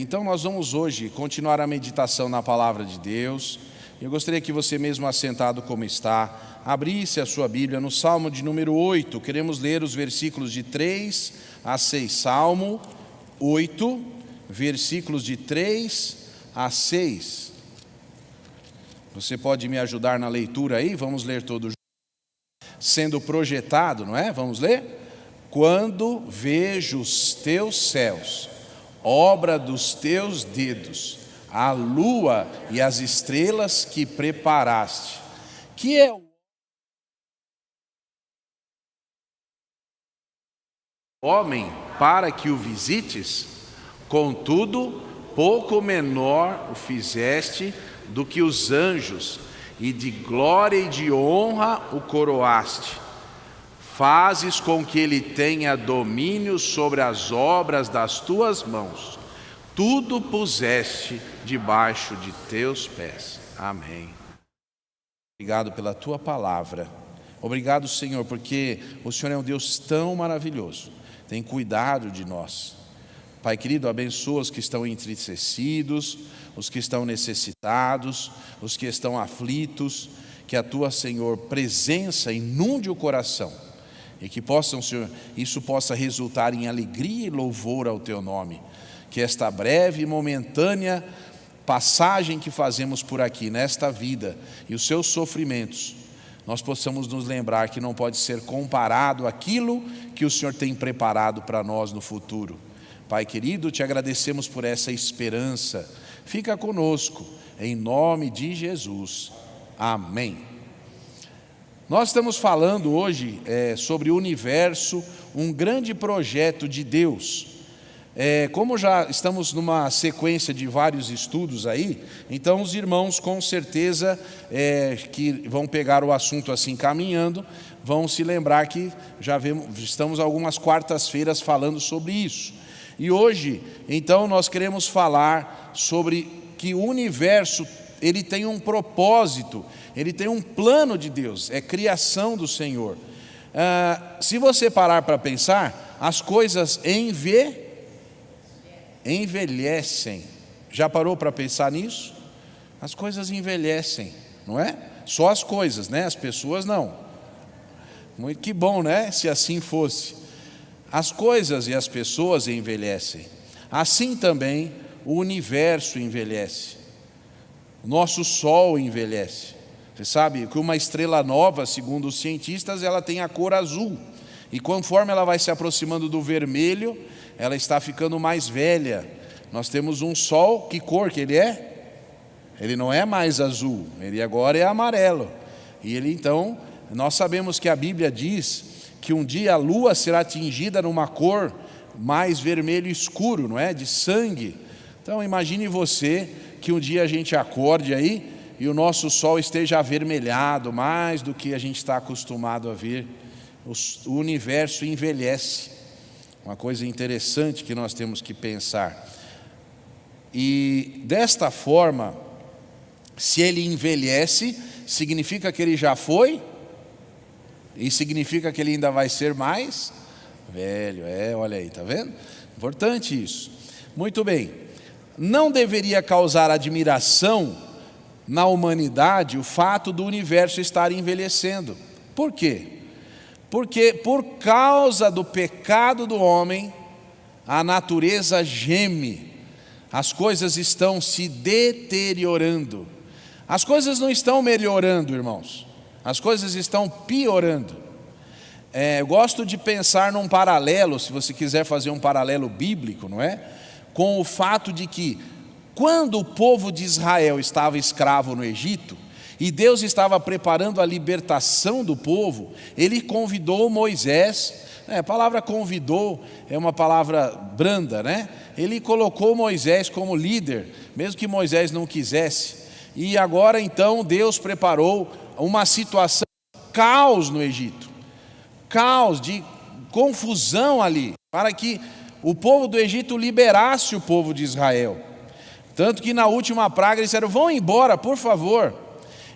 Então nós vamos hoje continuar a meditação na palavra de Deus. Eu gostaria que você mesmo assentado como está, abrisse a sua Bíblia no Salmo de número 8. Queremos ler os versículos de 3 a 6. Salmo 8, versículos de 3 a 6. Você pode me ajudar na leitura aí? Vamos ler todo sendo projetado, não é? Vamos ler? Quando vejo os teus céus, obra dos teus dedos, a lua e as estrelas que preparaste, que é o homem para que o visites, contudo, pouco menor o fizeste do que os anjos, e de glória e de honra o coroaste. Fazes com que ele tenha domínio sobre as obras das tuas mãos. Tudo puseste debaixo de teus pés. Amém. Obrigado pela tua palavra. Obrigado, Senhor, porque o Senhor é um Deus tão maravilhoso. Tem cuidado de nós. Pai querido, abençoa os que estão entristecidos, os que estão necessitados, os que estão aflitos. Que a tua, Senhor, presença inunde o coração. E que possam, Senhor, isso possa resultar em alegria e louvor ao teu nome. Que esta breve e momentânea passagem que fazemos por aqui, nesta vida, e os seus sofrimentos, nós possamos nos lembrar que não pode ser comparado àquilo que o Senhor tem preparado para nós no futuro. Pai querido, te agradecemos por essa esperança. Fica conosco, em nome de Jesus. Amém. Nós estamos falando hoje sobre o universo, um grande projeto de Deus. Como já estamos numa sequência de vários estudos aí, então os irmãos com certeza que vão pegar o assunto assim caminhando, vão se lembrar que estamos algumas quartas-feiras falando sobre isso. E hoje, então, nós queremos falar sobre que o universo, ele tem um propósito, ele tem um plano de Deus, é criação do Senhor. Se você parar para pensar, as coisas envelhecem. Já parou para pensar nisso? As coisas envelhecem, não é? Só as coisas, né? As pessoas não. Muito que bom, né? Se assim fosse. As coisas e as pessoas envelhecem. Assim também o universo envelhece. O nosso Sol envelhece. Você sabe que uma estrela nova, segundo os cientistas, ela tem a cor azul. E conforme ela vai se aproximando do vermelho, ela está ficando mais velha. Nós temos um Sol, que cor que ele é? Ele não é mais azul, ele agora é amarelo. E ele então, nós sabemos que a Bíblia diz que um dia a lua será atingida numa cor mais vermelho escuro, não é? De sangue. Então imagine você que um dia a gente acorde aí e o nosso sol esteja avermelhado mais do que a gente está acostumado a ver. O universo envelhece. Uma coisa interessante que nós temos que pensar. E desta forma, se ele envelhece, significa que ele já foi? E significa que ele ainda vai ser mais velho. Olha aí, tá vendo? Importante isso. Muito bem. Não deveria causar admiração na humanidade o fato do universo estar envelhecendo. Por quê? Porque por causa do pecado do homem, a natureza geme. As coisas estão se deteriorando. As coisas não estão melhorando, irmãos. As coisas estão piorando. Eu gosto de pensar num paralelo, se você quiser fazer um paralelo bíblico, não é? Com o fato de que quando o povo de Israel estava escravo no Egito, e Deus estava preparando a libertação do povo, ele convidou Moisés. A palavra convidou é uma palavra branda, né? Ele colocou Moisés como líder, mesmo que Moisés não quisesse. E agora então Deus preparou uma situação de caos no Egito, caos, de confusão ali, para que o povo do Egito liberasse o povo de Israel. Tanto que na última praga eles disseram: vão embora, por favor.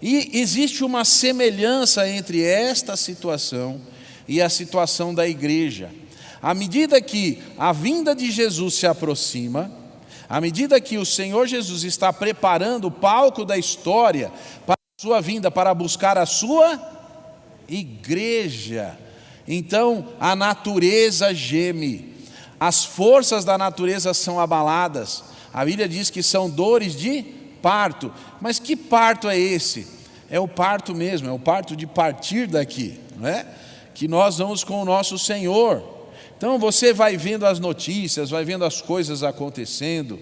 E existe uma semelhança entre esta situação e a situação da igreja. À medida que a vinda de Jesus se aproxima, À medida que o Senhor Jesus está preparando o palco da história para a sua vinda, para buscar a sua igreja, então a natureza geme, as forças da natureza são abaladas. A Bíblia diz que são dores de parto. Mas que parto é esse? É o parto mesmo, é o parto de partir daqui, não é? Que nós vamos com o nosso Senhor. Então você vai vendo as notícias, vai vendo as coisas acontecendo,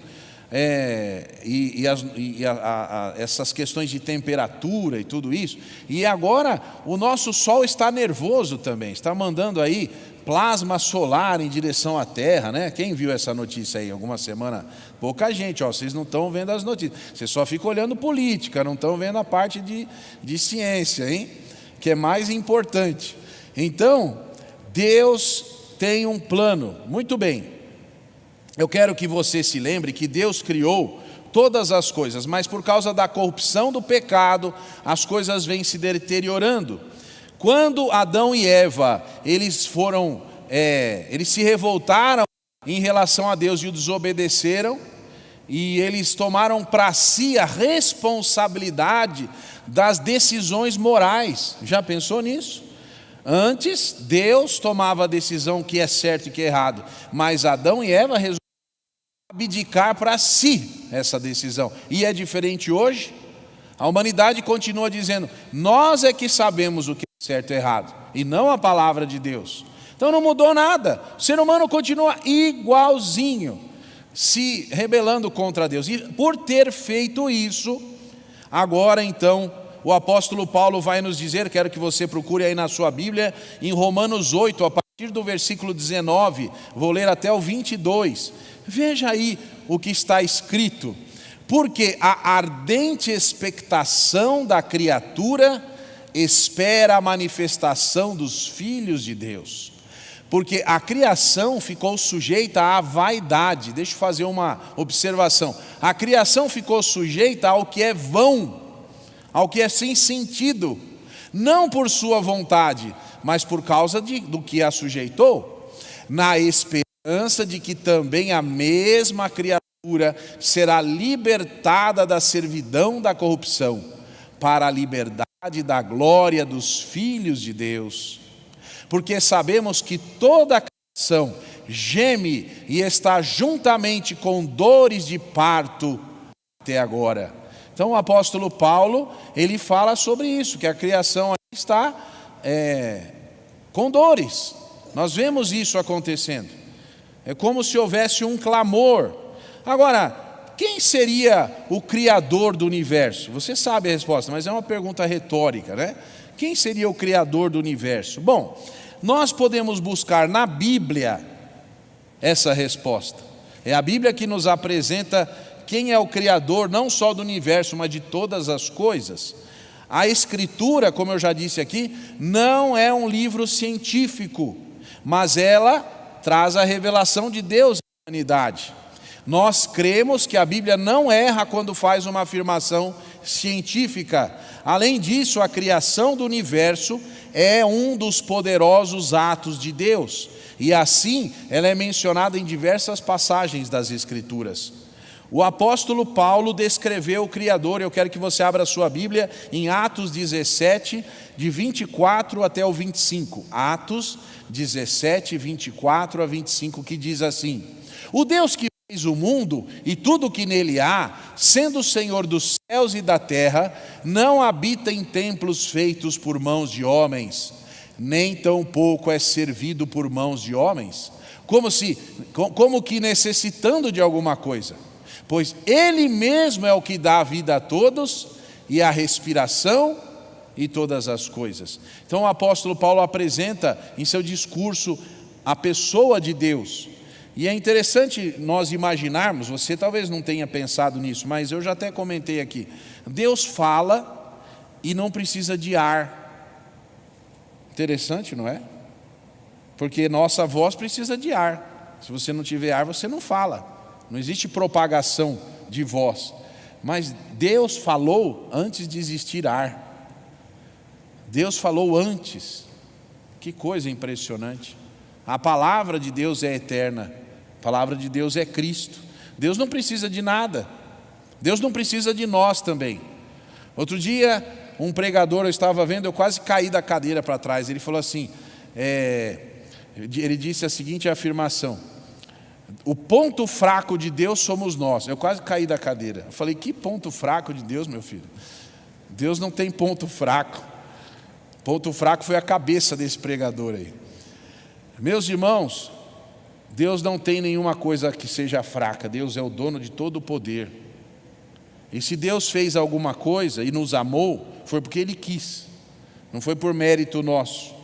essas questões de temperatura e tudo isso. E agora o nosso Sol está nervoso também, está mandando aí plasma solar em direção à Terra, né? Quem viu essa notícia aí alguma semana? Pouca gente, vocês não estão vendo as notícias, vocês só ficam olhando política, não estão vendo a parte de ciência, hein? Que é mais importante. Então, Deus tem um plano. Muito bem, eu quero que você se lembre que Deus criou todas as coisas, mas por causa da corrupção do pecado, as coisas vêm se deteriorando. Quando Adão e Eva, eles se revoltaram em relação a Deus e o desobedeceram, e eles tomaram para si a responsabilidade das decisões morais. Já pensou nisso? Antes, Deus tomava a decisão que é certo e que é errado, mas Adão e Eva resolveram abdicar para si essa decisão. E é diferente hoje? A humanidade continua dizendo, nós é que sabemos o que é certo e errado, e não a palavra de Deus. Então não mudou nada, o ser humano continua igualzinho, se rebelando contra Deus. E por ter feito isso, agora então, o apóstolo Paulo vai nos dizer, quero que você procure aí na sua Bíblia, em Romanos 8, a partir do versículo 19, vou ler até o 22. Veja aí o que está escrito. Porque a ardente expectação da criatura espera a manifestação dos filhos de Deus. Porque a criação ficou sujeita à vaidade. Deixa eu fazer uma observação. A criação ficou sujeita ao que é vão, ao que é sem sentido, não por sua vontade, mas por causa do que a sujeitou, na esperança de que também a mesma criatura será libertada da servidão da corrupção, para a liberdade da glória dos filhos de Deus. Porque sabemos que toda a criação geme e está juntamente com dores de parto até agora. Então o apóstolo Paulo, ele fala sobre isso, que a criação está com dores. Nós vemos isso acontecendo. É como se houvesse um clamor. Agora, quem seria o criador do universo? Você sabe a resposta, mas é uma pergunta retórica, né? Quem seria o criador do universo? Bom, nós podemos buscar na Bíblia essa resposta. É a Bíblia que nos apresenta quem é o criador, não só do universo, mas de todas as coisas. A Escritura, como eu já disse aqui, não é um livro científico, mas ela traz a revelação de Deus à humanidade. Nós cremos que a Bíblia não erra quando faz uma afirmação científica. Além disso, a criação do universo é um dos poderosos atos de Deus. E assim, ela é mencionada em diversas passagens das Escrituras. O apóstolo Paulo descreveu o Criador. Eu quero que você abra a sua Bíblia em Atos 17, de 24 até o 25. Atos 17, 24 a 25, que diz assim: o Deus que fez o mundo e tudo o que nele há, sendo o Senhor dos céus e da terra, não habita em templos feitos por mãos de homens, nem tampouco é servido por mãos de homens, como que necessitando de alguma coisa, pois Ele mesmo é o que dá a vida a todos e a respiração e todas as coisas. Então o apóstolo Paulo apresenta em seu discurso a pessoa de Deus. E é interessante nós imaginarmos, você talvez não tenha pensado nisso, mas eu já até comentei aqui, Deus fala e não precisa de ar. Interessante, não é? Porque nossa voz precisa de ar. Se você não tiver ar, você não fala. Não existe propagação de voz. Mas Deus falou antes de existir ar. Deus falou antes. Que coisa impressionante. A palavra de Deus é eterna. A palavra de Deus é Cristo. Deus não precisa de nada. Deus não precisa de nós também. Outro dia, um pregador, eu estava vendo, eu quase caí da cadeira para trás. Ele falou assim, ele disse a seguinte afirmação: o ponto fraco de Deus somos nós. Eu quase caí da cadeira. Eu falei, que ponto fraco de Deus, meu filho? Deus não tem ponto fraco. Ponto fraco foi a cabeça desse pregador aí. Meus irmãos, Deus não tem nenhuma coisa que seja fraca. Deus é o dono de todo o poder. E se Deus fez alguma coisa e nos amou, foi porque Ele quis. Não foi por mérito nosso,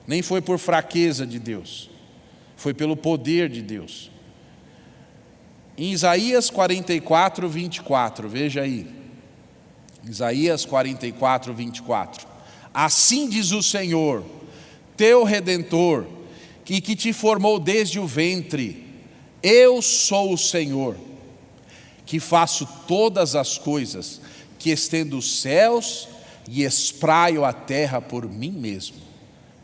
nem foi por fraqueza de Deus. Foi pelo poder de Deus. Em Isaías 44, 24, veja aí. Isaías 44, 24. Assim diz o Senhor, teu Redentor, que te formou desde o ventre. Eu sou o Senhor, que faço todas as coisas, que estendo os céus e espraio a terra por mim mesmo.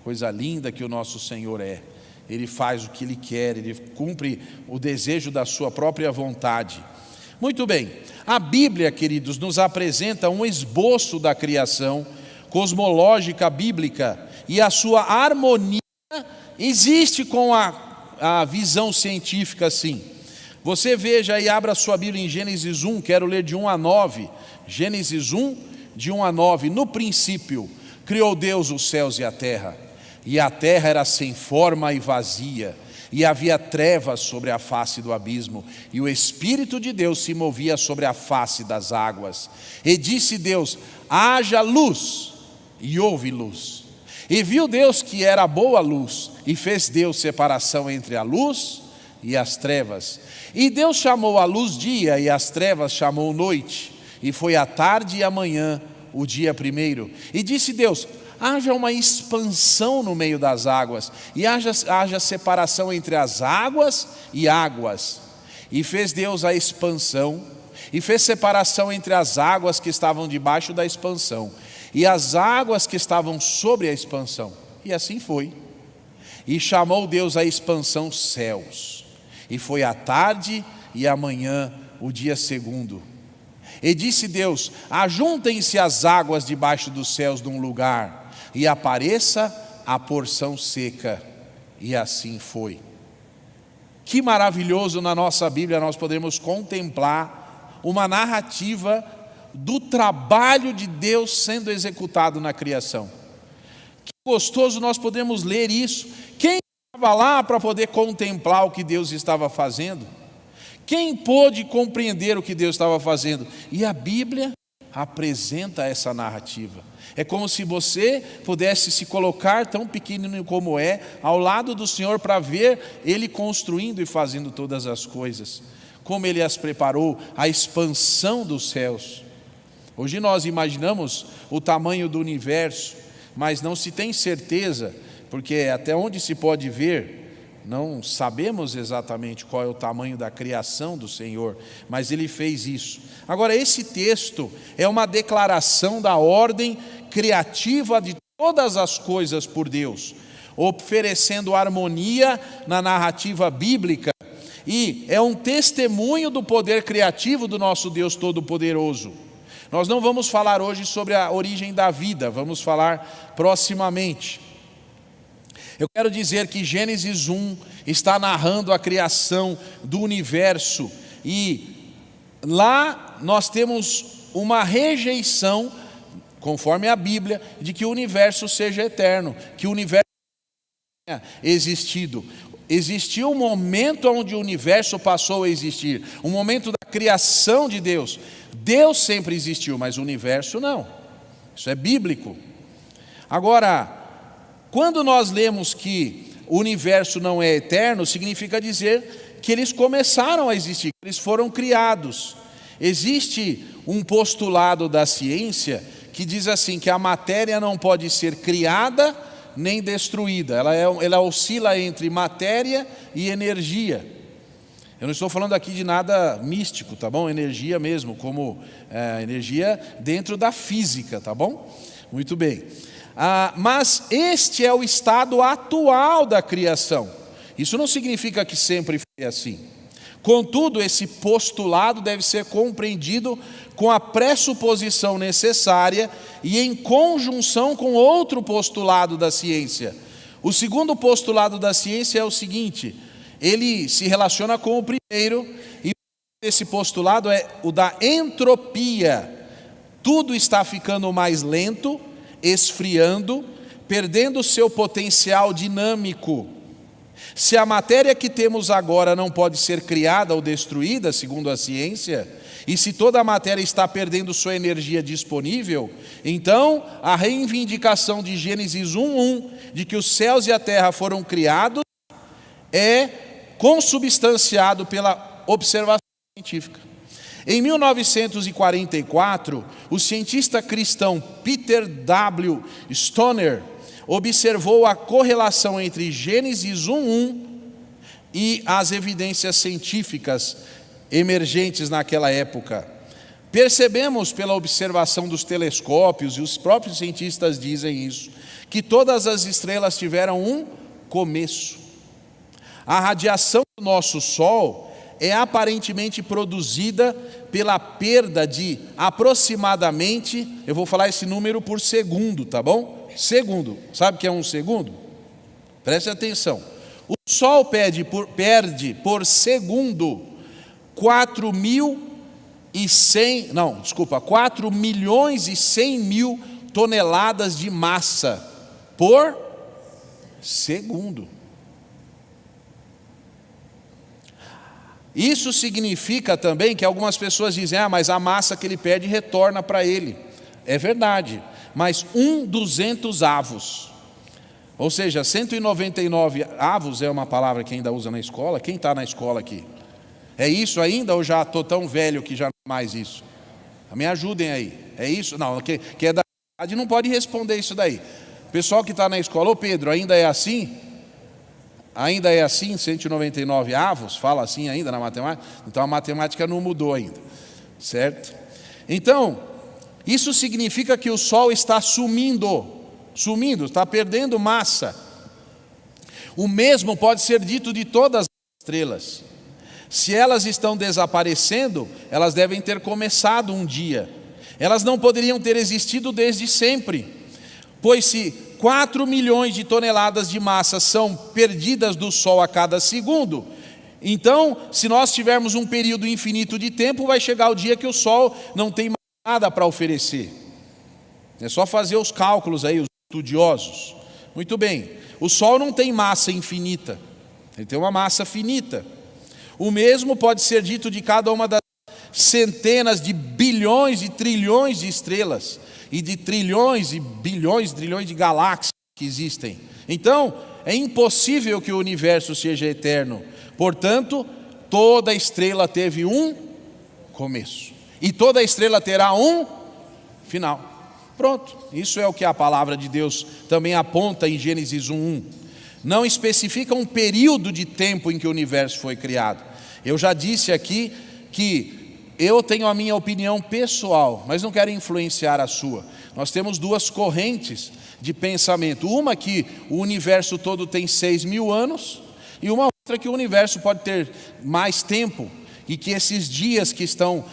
Coisa linda que o nosso Senhor é. Ele faz o que Ele quer, Ele cumpre o desejo da sua própria vontade. Muito bem, a Bíblia, queridos, nos apresenta um esboço da criação cosmológica bíblica, e a sua harmonia existe com a visão científica, sim. Você veja e abra sua Bíblia em Gênesis 1, quero ler de 1 a 9. Gênesis 1, de 1 a 9. No princípio, criou Deus os céus e a terra era sem forma e vazia, e havia trevas sobre a face do abismo, e o Espírito de Deus se movia sobre a face das águas. E disse Deus, haja luz, e houve luz. E viu Deus que era boa a luz, e fez Deus separação entre a luz e as trevas. E Deus chamou a luz dia, e as trevas chamou noite. E foi a tarde e a manhã, o dia primeiro. E disse Deus, haja uma expansão no meio das águas, e haja separação entre as águas e águas. E fez Deus a expansão, e fez separação entre as águas que estavam debaixo da expansão, e as águas que estavam sobre a expansão. E assim foi. E chamou Deus a expansão céus. E foi a tarde e a manhã, o dia segundo. E disse Deus, ajuntem-se as águas debaixo dos céus num lugar, e apareça a porção seca. E assim foi. Que maravilhoso, na nossa Bíblia nós podemos contemplar uma narrativa do trabalho de Deus sendo executado na criação. Que gostoso nós podemos ler isso. Quem estava lá para poder contemplar o que Deus estava fazendo? Quem pôde compreender o que Deus estava fazendo? E a Bíblia apresenta essa narrativa. É como se você pudesse se colocar, tão pequenino como é, ao lado do Senhor, para ver Ele construindo e fazendo todas as coisas. Como Ele as preparou, a expansão dos céus. Hoje nós imaginamos o tamanho do universo, mas não se tem certeza, porque até onde se pode ver, não sabemos exatamente qual é o tamanho da criação do Senhor, mas Ele fez isso. Agora, esse texto é uma declaração da ordem criativa de todas as coisas por Deus, oferecendo harmonia na narrativa bíblica, e é um testemunho do poder criativo do nosso Deus Todo-Poderoso. Nós não vamos falar hoje sobre a origem da vida, vamos falar proximamente. Eu quero dizer que Gênesis 1 está narrando a criação do universo, e lá nós temos uma rejeição, conforme a Bíblia, de que o universo seja eterno, que o universo tenha existido. Existiu um momento onde o universo passou a existir, um momento da criação de Deus. Deus sempre existiu, mas o universo não. Isso é bíblico. Agora, quando nós lemos que o universo não é eterno, significa dizer que eles começaram a existir, que eles foram criados. Existe um postulado da ciência que diz assim, que a matéria não pode ser criada nem destruída. Ela oscila entre matéria e energia. Eu não estou falando aqui de nada místico, tá bom? Energia mesmo, como energia dentro da física, tá bom? Muito bem. Mas este é o estado atual da criação. Isso não significa que sempre foi assim. Contudo, esse postulado deve ser compreendido com a pressuposição necessária e em conjunção com outro postulado da ciência. O segundo postulado da ciência é o seguinte: ele se relaciona com o primeiro, e esse postulado é o da entropia. Tudo está ficando mais lento, esfriando, perdendo seu potencial dinâmico. Se a matéria que temos agora não pode ser criada ou destruída, segundo a ciência, e se toda a matéria está perdendo sua energia disponível, então a reivindicação de Gênesis 1:1, de que os céus e a terra foram criados, é consubstanciado pela observação científica. Em 1944, o cientista cristão Peter W. Stoner observou a correlação entre Gênesis 1:1 e as evidências científicas emergentes naquela época. Percebemos pela observação dos telescópios, e os próprios cientistas dizem isso, que todas as estrelas tiveram um começo. A radiação do nosso Sol é aparentemente produzida pela perda de aproximadamente, eu vou falar esse número por segundo, tá bom? Segundo, sabe o que é um segundo? Preste atenção. O Sol perde por segundo 4 milhões e 100 mil toneladas de massa por segundo. Isso significa também que algumas pessoas dizem: mas a massa que ele perde retorna para ele. É verdade, mas 1/200 avos, ou seja, 199 avos é uma palavra que ainda usa na escola. Quem está na escola aqui? É isso ainda ou já estou tão velho que já não é mais isso? Me ajudem aí. É isso? Não, que é da idade não pode responder isso daí. O pessoal que está na escola: ô Pedro, ainda é assim? Ainda é assim, 199 avos? Fala assim ainda na matemática? Então a matemática não mudou ainda, certo? Então, isso significa que o Sol está sumindo, está perdendo massa. O mesmo pode ser dito de todas as estrelas. Se elas estão desaparecendo, elas devem ter começado um dia. Elas não poderiam ter existido desde sempre, pois se 4 milhões de toneladas de massa são perdidas do Sol a cada segundo, então, se nós tivermos um período infinito de tempo, vai chegar o dia que o Sol não tem mais nada para oferecer. É só fazer os cálculos aí, os estudiosos. Muito bem, o Sol não tem massa infinita, ele tem uma massa finita. O mesmo pode ser dito de cada uma das centenas de bilhões e trilhões de estrelas, e de trilhões e bilhões, trilhões de galáxias que existem. Então, é impossível que o universo seja eterno. Portanto, toda estrela teve um começo, e toda estrela terá um final. Pronto, isso é o que a palavra de Deus também aponta em Gênesis 1:1. Não especifica um período de tempo em que o universo foi criado. Eu já disse aqui que eu tenho a minha opinião pessoal, mas não quero influenciar a sua. Nós temos duas correntes de pensamento. Uma que o universo todo tem 6.000 anos, e uma outra que o universo pode ter mais tempo, e que esses dias que estão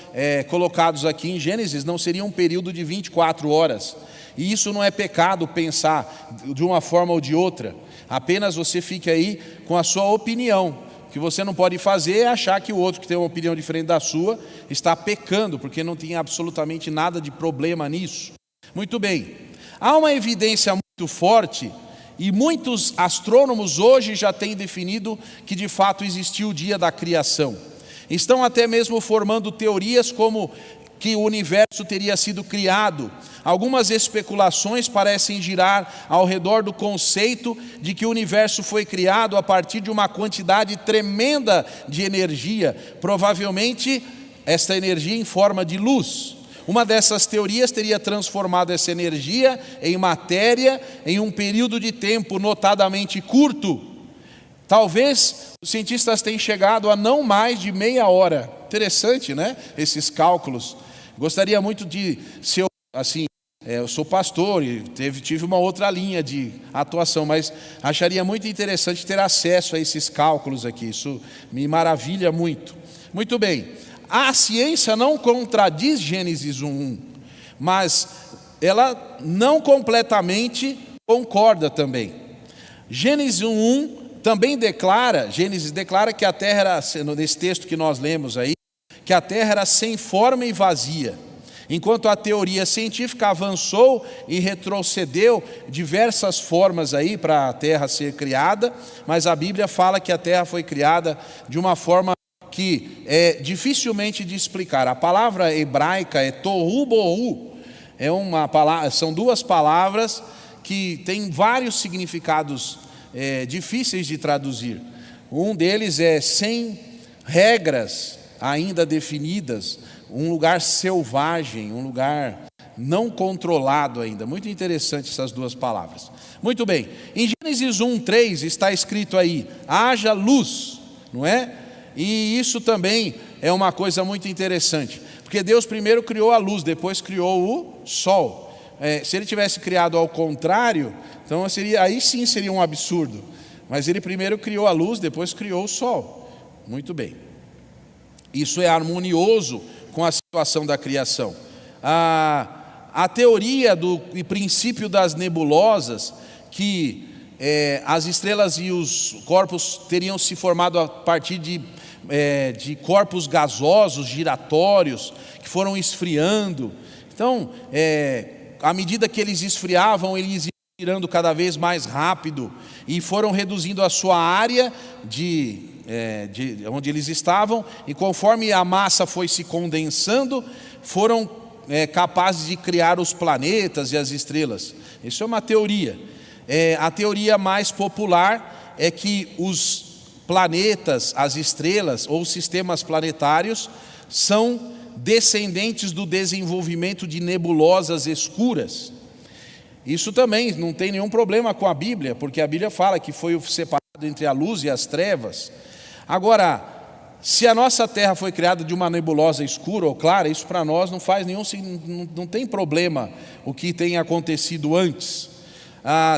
colocados aqui em Gênesis não seriam um período de 24 horas. E isso não é pecado pensar de uma forma ou de outra. Apenas você fique aí com a sua opinião. O que você não pode fazer é achar que o outro que tem uma opinião diferente da sua está pecando, porque não tem absolutamente nada de problema nisso. Muito bem, há uma evidência muito forte, e muitos astrônomos hoje já têm definido que de fato existiu o dia da criação. Estão até mesmo formando teorias como que o universo teria sido criado. Algumas especulações parecem girar ao redor do conceito de que o universo foi criado a partir de uma quantidade tremenda de energia, provavelmente esta energia em forma de luz. Uma dessas teorias teria transformado essa energia em matéria em um período de tempo notadamente curto. Talvez os cientistas tenham chegado a não mais de meia hora. Interessante, né? Esses cálculos. Gostaria muito de ser assim. Eu sou pastor e tive uma outra linha de atuação, mas acharia muito interessante ter acesso a esses cálculos aqui. Isso me maravilha muito. Muito bem. A ciência não contradiz Gênesis 1:1, mas ela não completamente concorda também. Gênesis 1:1 também Gênesis declara que a terra era, nesse texto que nós lemos aí, que a terra era sem forma e vazia. Enquanto a teoria científica avançou e retrocedeu diversas formas aí para a terra ser criada, mas a Bíblia fala que a terra foi criada de uma forma que é dificilmente de explicar. A palavra hebraica é tohu bohu, são duas palavras que têm vários significados difíceis de traduzir. Um deles é sem regras ainda definidas, um lugar selvagem, um lugar não controlado ainda. Muito interessante essas duas palavras. Muito bem, em Gênesis 1:3 está escrito aí, haja luz, não é? E isso também é uma coisa muito interessante, porque Deus primeiro criou a luz, depois criou o sol. Se ele tivesse criado ao contrário, então aí sim seria um absurdo. Mas ele primeiro criou a luz, depois criou o sol. Muito bem. Isso é harmonioso com a situação da criação. A teoria do princípio das nebulosas, que as estrelas e os corpos teriam se formado a partir de corpos gasosos, giratórios, que foram esfriando. Então, à medida que eles esfriavam, eles iam girando cada vez mais rápido e foram reduzindo a sua área de onde eles estavam, e conforme a massa foi se condensando, foram capazes de criar os planetas e as estrelas. Isso é uma teoria. A teoria mais popular é que os planetas, as estrelas ou sistemas planetários são descendentes do desenvolvimento de nebulosas escuras. Isso também não tem nenhum problema com a Bíblia, porque a Bíblia fala que foi separado entre a luz e as trevas. Agora, se a nossa Terra foi criada de uma nebulosa escura ou clara, isso para nós não faz não tem problema o que tem acontecido antes.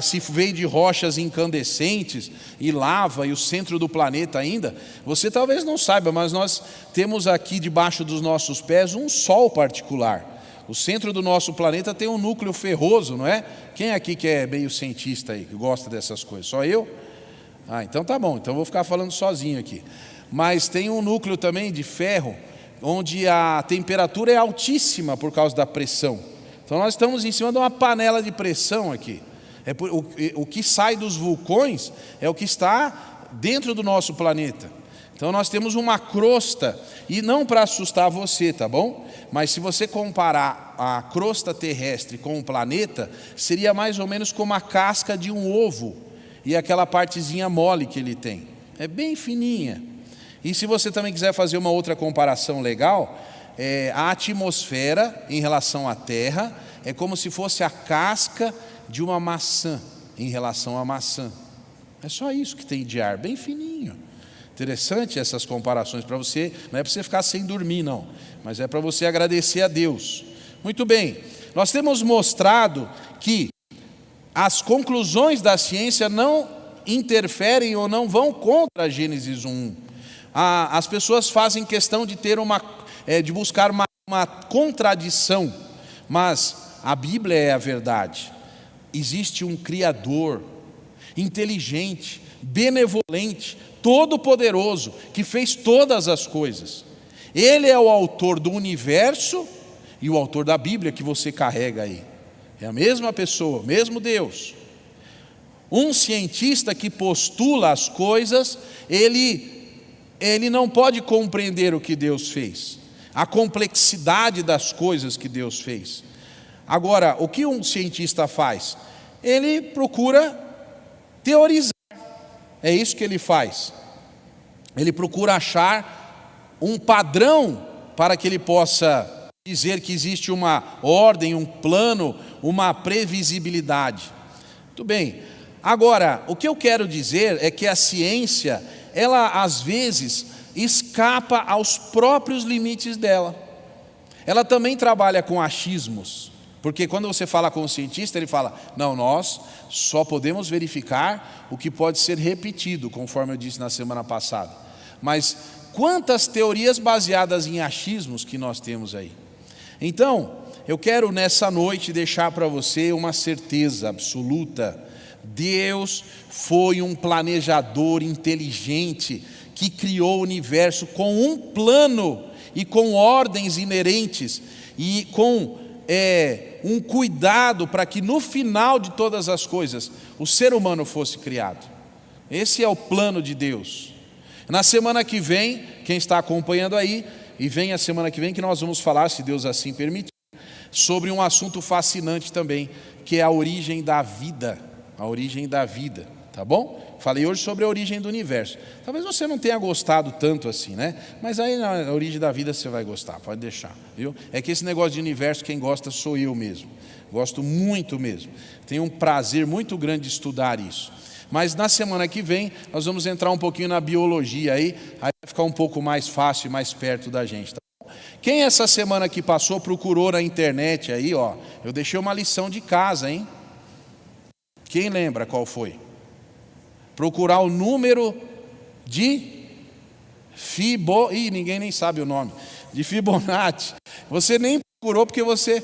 Se veio de rochas incandescentes e lava e o centro do planeta ainda, você talvez não saiba, mas nós temos aqui debaixo dos nossos pés um sol particular. O centro do nosso planeta tem um núcleo ferroso, não é? Quem aqui que é meio cientista aí, que gosta dessas coisas? Só eu? Então tá bom, então vou ficar falando sozinho aqui. Mas tem um núcleo também de ferro, onde a temperatura é altíssima por causa da pressão. Então nós estamos em cima de uma panela de pressão aqui. O que sai dos vulcões é o que está dentro do nosso planeta. Então nós temos uma crosta, e não para assustar você, tá bom? Mas se você comparar a crosta terrestre com o planeta, seria mais ou menos como a casca de um ovo e aquela partezinha mole que ele tem. É bem fininha. E se você também quiser fazer uma outra comparação legal, a atmosfera em relação à Terra é como se fosse a casca de uma maçã em relação à maçã. É só isso que tem de ar, bem fininho. Interessante essas comparações para você, não é para você ficar sem dormir não, mas é para você agradecer a Deus. Muito bem, nós temos mostrado que as conclusões da ciência não interferem ou não vão contra Gênesis 1:1. As pessoas fazem questão de ter de buscar uma contradição, mas a Bíblia é a verdade. Existe um Criador inteligente, benevolente, todo-poderoso, que fez todas as coisas. Ele é o autor do universo e o autor da Bíblia que você carrega aí. É a mesma pessoa, mesmo Deus. Um cientista que postula as coisas, ele não pode compreender o que Deus fez, a complexidade das coisas que Deus fez. Agora, o que um cientista faz? Ele procura teorizar. É isso que ele faz. Ele procura achar um padrão para que ele possa dizer que existe uma ordem, um plano, uma previsibilidade. Muito bem. Agora, o que eu quero dizer é que a ciência, ela às vezes escapa aos próprios limites dela. Ela também trabalha com achismos. Porque quando você fala com o cientista, ele fala, não, nós só podemos verificar o que pode ser repetido, conforme eu disse na semana passada. Mas quantas teorias baseadas em achismos que nós temos aí. Então, eu quero nessa noite deixar para você uma certeza absoluta. Deus foi um planejador inteligente que criou o universo com um plano e com ordens inerentes e com um cuidado para que no final de todas as coisas o ser humano fosse criado. Esse é o plano de Deus. Na semana que vem, quem está acompanhando aí, e vem a semana que vem que nós vamos falar, se Deus assim permitir, sobre um assunto fascinante também, que é a origem da vida. A origem da vida, tá bom? Falei hoje sobre a origem do universo. Talvez você não tenha gostado tanto assim, né? Mas aí na origem da vida você vai gostar, pode deixar, viu? É que esse negócio de universo, quem gosta sou eu mesmo. Gosto muito mesmo. Tenho um prazer muito grande de estudar isso. Mas na semana que vem nós vamos entrar um pouquinho na biologia aí vai ficar um pouco mais fácil e mais perto da gente, tá? Quem essa semana que passou procurou na internet aí, ó, eu deixei uma lição de casa, hein? Quem lembra qual foi? Procurar o número de ninguém nem sabe o nome. De Fibonacci. Você nem procurou porque você...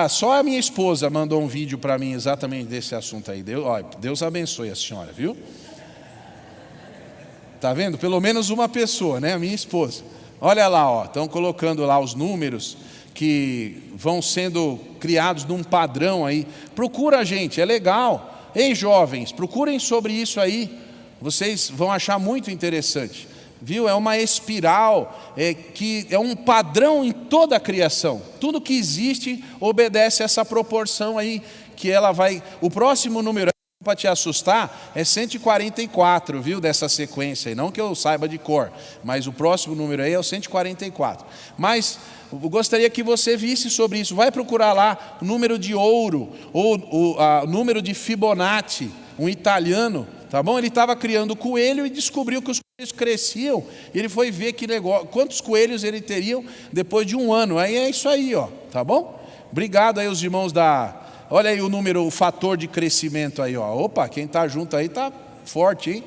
só a minha esposa mandou um vídeo para mim exatamente desse assunto aí. Deus abençoe a senhora, viu? Tá vendo? Pelo menos uma pessoa, né? A minha esposa. Olha lá, ó, estão colocando lá os números que vão sendo criados num padrão aí. Procura, gente, é legal. Ei, jovens, procurem sobre isso aí. Vocês vão achar muito interessante. Viu? É uma espiral, que é um padrão em toda a criação. Tudo que existe obedece a essa proporção aí, que ela vai... O próximo número, para te assustar, é 144, viu, dessa sequência aí. Não que eu saiba de cor, mas o próximo número aí é o 144. Mas eu gostaria que você visse sobre isso. Vai procurar lá o número de ouro, ou o número de Fibonacci, um italiano, tá bom? Ele estava criando coelho e descobriu que os coelhos cresciam. E ele foi ver que negócio, quantos coelhos ele teria depois de um ano. Aí é isso aí, ó, tá bom? Obrigado aí os irmãos da... Olha aí o número, o fator de crescimento aí, ó. Opa, quem está junto aí está forte, hein?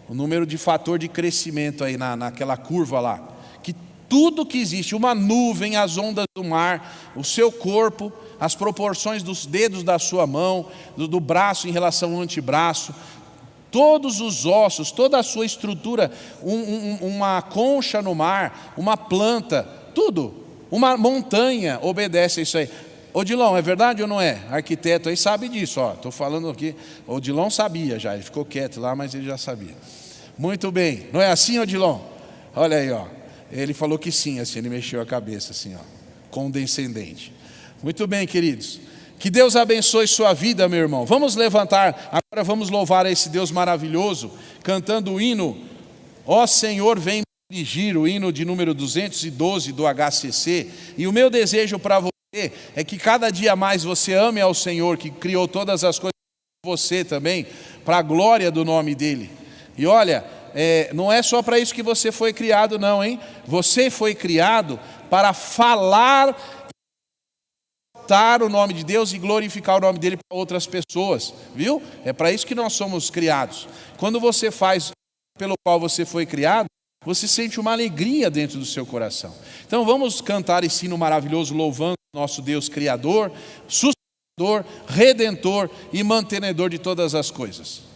O número de fator de crescimento aí naquela curva lá. Que tudo que existe, uma nuvem, as ondas do mar, o seu corpo, as proporções dos dedos da sua mão, do braço em relação ao antebraço, todos os ossos, toda a sua estrutura, uma concha no mar, uma planta, tudo, uma montanha obedece a isso aí. Odilon, é verdade ou não é? Arquiteto aí sabe disso, ó. Estou falando aqui. Odilon sabia já, ele ficou quieto lá, mas ele já sabia. Muito bem, não é assim, Odilon? Olha aí, ó. Ele falou que sim, assim, ele mexeu a cabeça, assim, ó, condescendente. Muito bem, queridos. Que Deus abençoe sua vida, meu irmão. Vamos levantar, agora vamos louvar a esse Deus maravilhoso, cantando o hino, ó Senhor, vem dirigir, o hino de número 212 do HCC. E o meu desejo para você é que cada dia mais você ame ao Senhor, que criou todas as coisas, você também, para a glória do nome dEle. E olha, não é só para isso que você foi criado não, hein? Você foi criado para falar o nome de Deus e glorificar o nome dEle para outras pessoas, viu? É para isso que nós somos criados. Quando você faz pelo qual você foi criado, você sente uma alegria dentro do seu coração. Então vamos cantar esse hino maravilhoso, louvando nosso Deus Criador, sustentador, redentor e mantenedor de todas as coisas.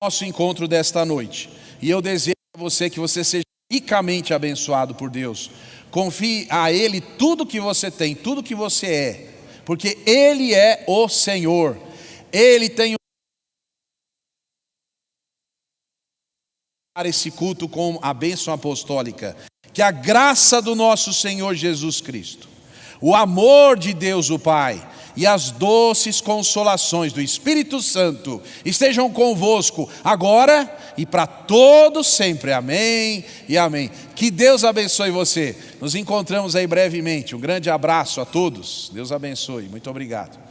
nosso encontro desta noite. E eu desejo a você que você seja ricamente abençoado por Deus. Confie a Ele tudo que você tem, tudo que você é, porque Ele é o Senhor. Ele tem esse culto com a bênção apostólica. Que a graça do nosso Senhor Jesus Cristo, o amor de Deus o Pai e as doces consolações do Espírito Santo estejam convosco agora e para todos sempre. Amém e amém. Que Deus abençoe você. Nos encontramos aí brevemente. Um grande abraço a todos. Deus abençoe. Muito obrigado.